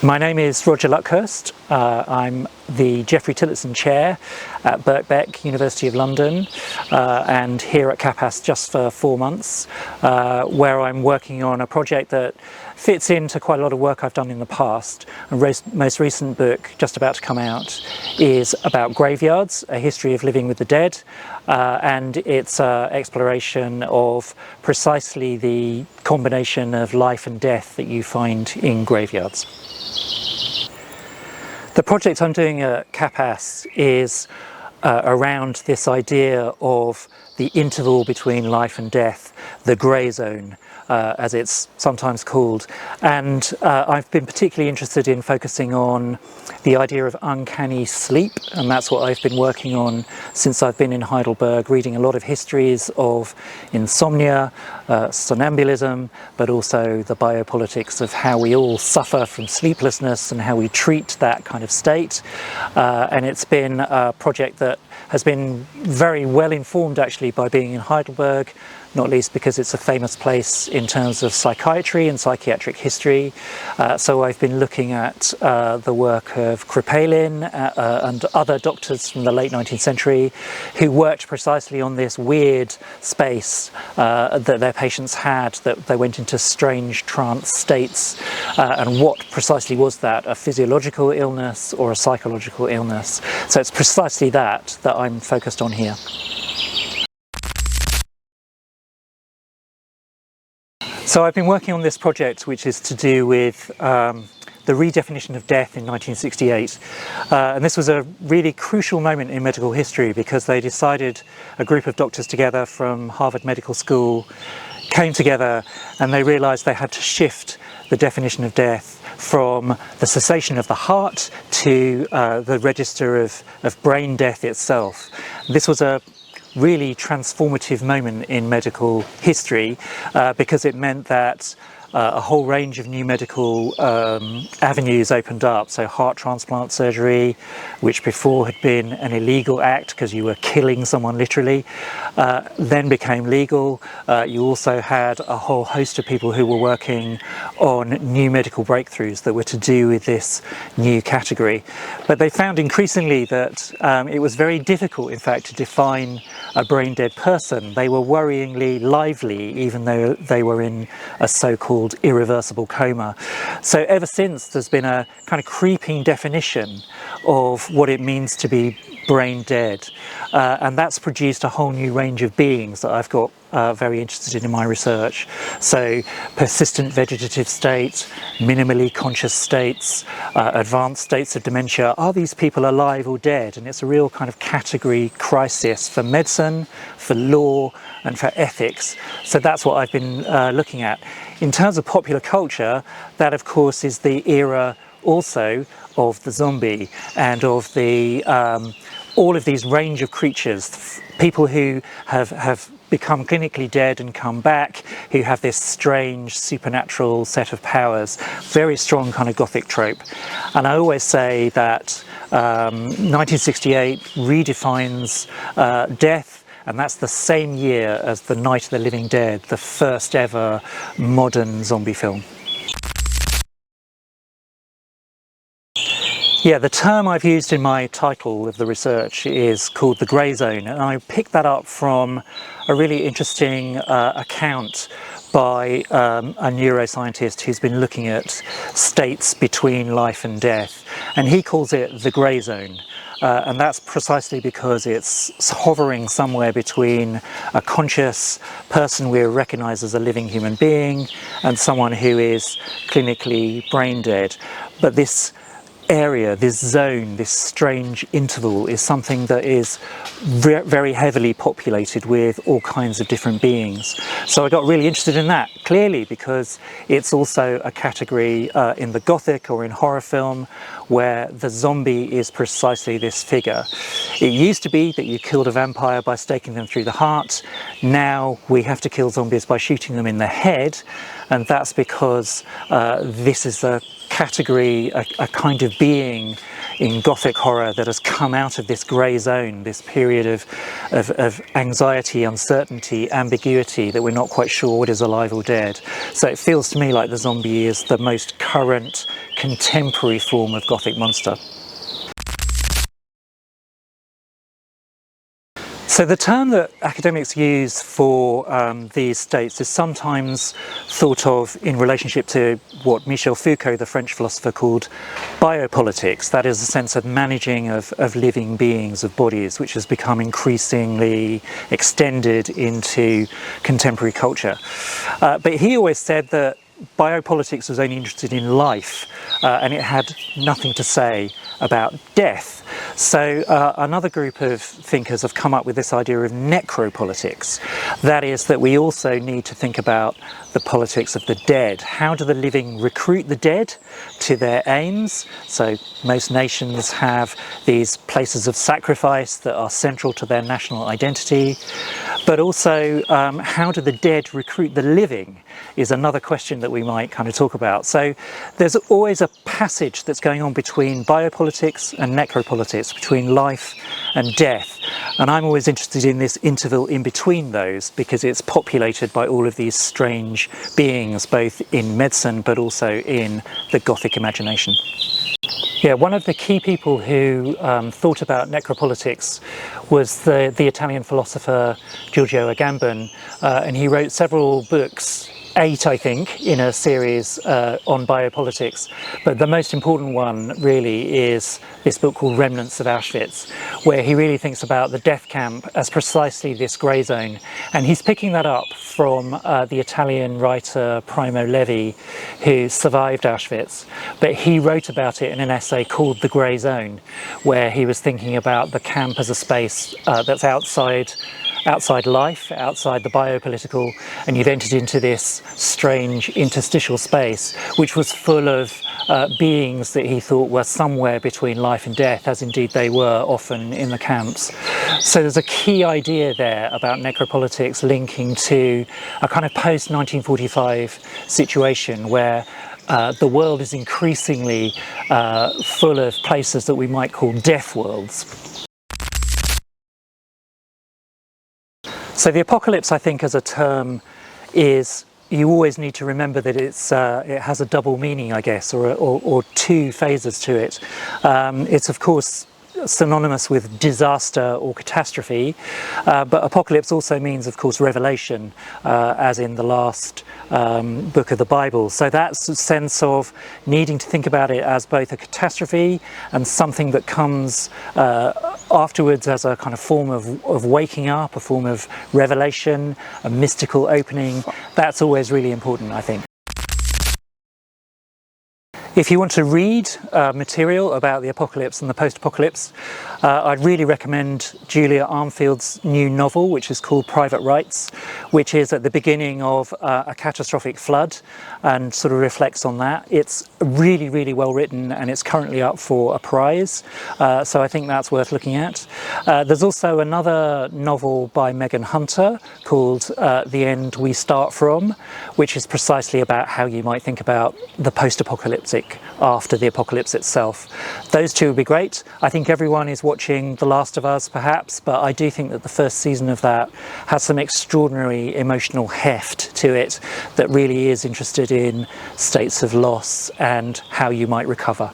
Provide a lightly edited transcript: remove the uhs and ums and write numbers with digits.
My name is Roger Luckhurst. I'm the Geoffrey Tillotson Chair at Birkbeck, University of London, and here at CAPAS just for 4 months, where I'm working on a project that fits into quite a lot of work I've done in the past. The most recent book, just about to come out, is about graveyards, a history of living with the dead, and it's an exploration of precisely the combination of life and death that you find in graveyards. The project I'm doing at CAPAS is around this idea of the interval between life and death, the grey zone, as it's sometimes called. And I've been particularly interested in focusing on the idea of uncanny sleep, and that's what I've been working on since I've been in Heidelberg, reading a lot of histories of insomnia, somnambulism, but also the biopolitics of how we all suffer from sleeplessness and how we treat that kind of state. And it's been a project that has been very well informed actually by being in Heidelberg, not least because it's a famous place in terms of psychiatry and psychiatric history. So I've been looking at the work of Kripalin and other doctors from the late 19th century who worked precisely on this weird space that their patients had, that they went into strange trance states, and what precisely was that, a physiological illness or a psychological illness? So it's precisely that I'm focused on here. So I've been working on this project, which is to do with the redefinition of death in 1968. And this was a really crucial moment in medical history because they decided, a group of doctors together from Harvard Medical School came together and they realized they had to shift the definition of death from the cessation of the heart to the register of brain death itself. This was a really transformative moment in medical history because it meant that a whole range of new medical avenues opened up. So heart transplant surgery, which before had been an illegal act because you were killing someone literally, then became legal. You also had a whole host of people who were working on new medical breakthroughs that were to do with this new category. But they found increasingly that it was very difficult, in fact, to define a brain dead person. They were worryingly lively, even though they were in a so-called irreversible coma. So ever since, there's been a kind of creeping definition of what it means to be brain dead, and that's produced a whole new range of beings that I've got very interested in my research. So persistent vegetative states, minimally conscious states, advanced states of dementia. Are these people alive or dead? And it's a real kind of category crisis for medicine, for law, and for ethics. So that's what I've been looking at. In terms of popular culture, that of course is the era also of the zombie and of the all of these range of creatures, people who have become clinically dead and come back, who have this strange supernatural set of powers, very strong kind of Gothic trope. And I always say that 1968 redefines death, and that's the same year as the Night of the Living Dead, the first ever modern zombie film. Yeah, the term I've used in my title of the research is called the grey zone, and I picked that up from a really interesting account by a neuroscientist who's been looking at states between life and death, and he calls it the grey zone. And that's precisely because it's hovering somewhere between a conscious person we recognise as a living human being and someone who is clinically brain dead. But this area, this zone, this strange interval is something that is very heavily populated with all kinds of different beings. So I got really interested in that, clearly because it's also a category in the Gothic or in horror film where the zombie is precisely this figure. It used to be that you killed a vampire by staking them through the heart. Now we have to kill zombies by shooting them in the head, and that's because this is a category, a kind of being in Gothic horror that has come out of this grey zone, this period of anxiety, uncertainty, ambiguity, that we're not quite sure what is alive or dead. So it feels to me like the zombie is the most current, contemporary form of Gothic monster. So the term that academics use for these states is sometimes thought of in relationship to what Michel Foucault, the French philosopher, called biopolitics. That is a sense of managing of living beings, of bodies, which has become increasingly extended into contemporary culture. But he always said that biopolitics was only interested in life, and it had nothing to say about death. So another group of thinkers have come up with this idea of necropolitics. That is, that we also need to think about the politics of the dead. How do the living recruit the dead to their aims? So most nations have these places of sacrifice that are central to their national identity. But also, how do the dead recruit the living is another question that we might kind of talk about. So there's always a passage that's going on between biopolitics and necropolitics, between life and death. And I'm always interested in this interval in between those, because it's populated by all of these strange beings, both in medicine but also in the Gothic imagination. Yeah, one of the key people who thought about necropolitics was the Italian philosopher Giorgio Agamben, and he wrote several books, 8 I think, in a series on biopolitics. But the most important one really is this book called Remnants of Auschwitz, where he really thinks about the death camp as precisely this grey zone. And he's picking that up from the Italian writer Primo Levi, who survived Auschwitz. But he wrote about it in an essay called The Grey Zone, where he was thinking about the camp as a space that's outside life, outside the biopolitical, and you've entered into this strange interstitial space which was full of beings that he thought were somewhere between life and death, as indeed they were often in the camps. So there's a key idea there about necropolitics linking to a kind of post-1945 situation where the world is increasingly full of places that we might call death worlds. So the apocalypse, I think, as a term, is, you always need to remember that it has a double meaning, I guess, or two phases to it. It's of course synonymous with disaster or catastrophe, but apocalypse also means, of course, revelation, as in the last book of the Bible. So that's a sense of needing to think about it as both a catastrophe and something that comes afterwards as a kind of form of waking up, a form of revelation, a mystical opening. That's always really important, I think. If you want to read material about the apocalypse and the post-apocalypse, I'd really recommend Julia Armfield's new novel, which is called Private Rights, which is at the beginning of a catastrophic flood and sort of reflects on that. It's really, really well written, and it's currently up for a prize, so I think that's worth looking at. There's also another novel by Megan Hunter called The End We Start From, which is precisely about how you might think about the post-apocalyptic after the apocalypse itself. Those two would be great. I think everyone is watching The Last of Us, perhaps, but I do think that the first season of that has some extraordinary emotional heft to it that really is interested in states of loss and how you might recover.